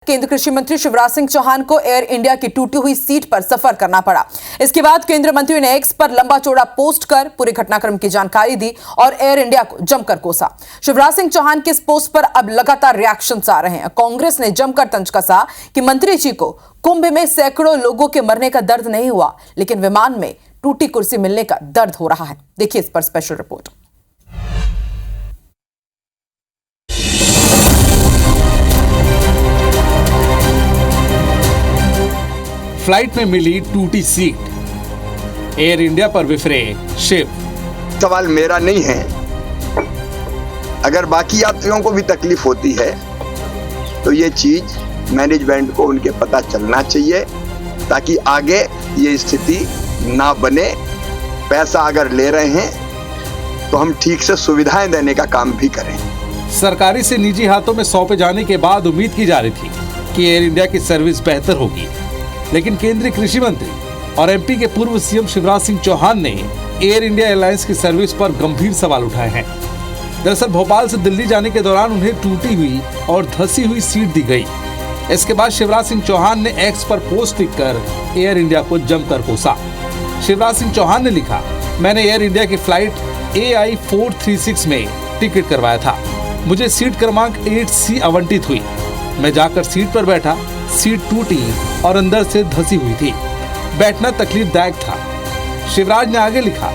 केंद्रीय कृषि मंत्री शिवराज सिंह चौहान को एयर इंडिया की टूटी हुई सीट पर सफर करना पड़ा। इसके बाद केंद्रीय मंत्री ने एक्स पर लंबा चौड़ा पोस्ट कर पूरे घटनाक्रम की जानकारी दी और एयर इंडिया को जमकर कोसा। शिवराज सिंह चौहान के इस पोस्ट पर अब लगातार रिएक्शंस आ रहे हैं। कांग्रेस ने जमकर तंज कसा कि मंत्री जी को कुंभ में सैकड़ों लोगों के मरने का दर्द नहीं हुआ, लेकिन विमान में टूटी कुर्सी मिलने का दर्द हो रहा है। देखिए इस पर स्पेशल रिपोर्ट। फ्लाइट में मिली टूटी सीट, एयर इंडिया पर बिफरे शिव। सवाल मेरा नहीं है, अगर बाकी यात्रियों को भी तकलीफ होती है तो ये चीज मैनेजमेंट को उनके पता चलना चाहिए ताकि आगे ये स्थिति ना बने। पैसा अगर ले रहे हैं तो हम ठीक से सुविधाएं देने का काम भी करें। सरकारी से निजी हाथों में सौंपे जाने के बाद उम्मीद की जा रही थी कि एयर इंडिया की सर्विस बेहतर होगी, लेकिन केंद्रीय कृषि मंत्री और एमपी के पूर्व सीएम शिवराज सिंह चौहान ने एयर इंडिया एयरलाइंस की सर्विस पर गंभीर सवाल उठाए हैं। दरअसल भोपाल से दिल्ली जाने के दौरान उन्हें टूटी हुई और धसी हुई सीट दी गई। इसके बाद शिवराज सिंह चौहान ने एक्स पर पोस्ट लिखकर एयर इंडिया को जमकर कोसा। शिवराज सिंह चौहान ने लिखा, मैंने एयर इंडिया की फ्लाइट AI 436 में टिकट करवाया था। मुझे सीट क्रमांक 8C आवंटित हुई। मैं जाकर सीट पर बैठा, सीट टूटी और अंदर से धसी हुई थी। बैठना तकलीफदायक था। शिवराज ने आगे लिखा,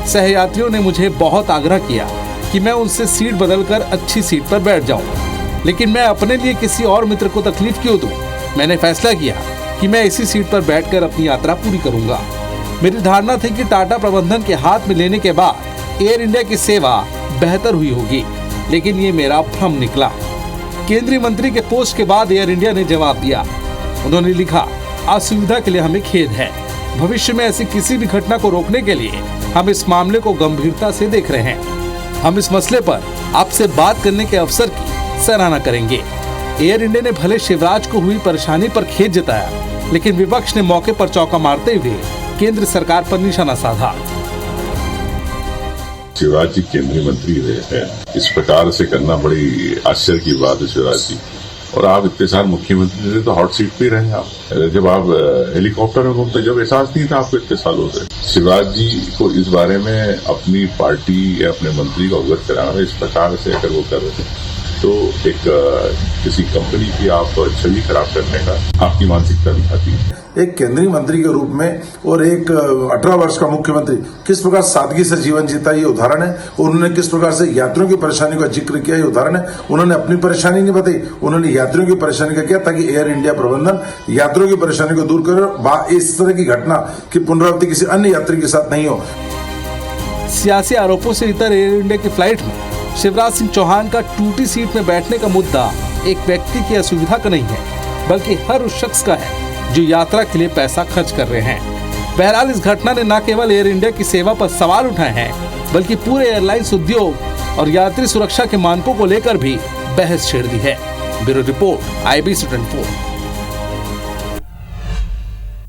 सहयात्रियों ने मुझे बहुत आग्रह किया कि मैं उनसे सीट बदलकर अच्छी सीट पर बैठ जाऊं, लेकिन मैं अपने लिए किसी और मित्र को तकलीफ क्यों दूं? मैंने फैसला किया कि मैं इसी सीट पर बैठकर अपनी यात्रा पूरी करूंगा। मेरी धारणा थी कि टाटा प्रबंधन के हाथ में लेने के बाद एयर इंडिया की सेवा बेहतर हुई होगी, लेकिन ये मेरा भ्रम निकला। केंद्रीय मंत्री के पोस्ट के बाद एयर इंडिया ने जवाब दिया। उन्होंने लिखा, असुविधा के लिए हमें खेद है। भविष्य में ऐसी किसी भी घटना को रोकने के लिए हम इस मामले को गंभीरता से देख रहे हैं। हम इस मसले पर आपसे बात करने के अवसर की सराहना करेंगे। एयर इंडिया ने भले शिवराज को हुई परेशानी पर खेद जताया, लेकिन विपक्ष ने मौके पर चौका मारते हुए केंद्र सरकार पर निशाना साधा। शिवराज जी केंद्रीय मंत्री रहे हैं, इस प्रकार से करना बड़ी आश्चर्य की बात है शिवराज जी। और आप इतने साल मुख्यमंत्री थे तो हॉट सीट पे रहे आप, जब आप हेलीकॉप्टर में घूमते, जब एहसास नहीं था आपको इतने सालों से। शिवराज जी को इस बारे में अपनी पार्टी या अपने मंत्री को अवगत कराना, इस प्रकार से अगर वो कर रहे थे तो एक किसी कंपनी की आप छवि खराब करने का आपकी मानसिकता दिखाती है। एक केंद्रीय मंत्री के रूप में और एक 18 वर्ष का मुख्यमंत्री किस प्रकार सादगी से जीवन जीता, ये उदाहरण है। उन्होंने किस प्रकार से यात्रियों की परेशानी का जिक्र किया, ये उदाहरण है। उन्होंने अपनी परेशानी नहीं बताई, उन्होंने यात्रियों की परेशानी का किया ताकि एयर इंडिया प्रबंधन यात्रियों की परेशानी को दूर करे। इस तरह की घटना की पुनरावृत्ति किसी अन्य यात्री के साथ नहीं हो। सियासी आरोपों से इतर एयर इंडिया की फ्लाइट में शिवराज सिंह चौहान का टूटी सीट में बैठने का मुद्दा एक व्यक्ति की असुविधा का नहीं है, बल्कि हर उस शख्स का है जो यात्रा के लिए पैसा खर्च कर रहे हैं। बहरहाल इस घटना ने न केवल एयर इंडिया की सेवा पर सवाल उठाए हैं, बल्कि पूरे एयरलाइंस उद्योग और यात्री सुरक्षा के मानकों को लेकर भी बहस छेड़ दी है। Bureau report, IBC 24।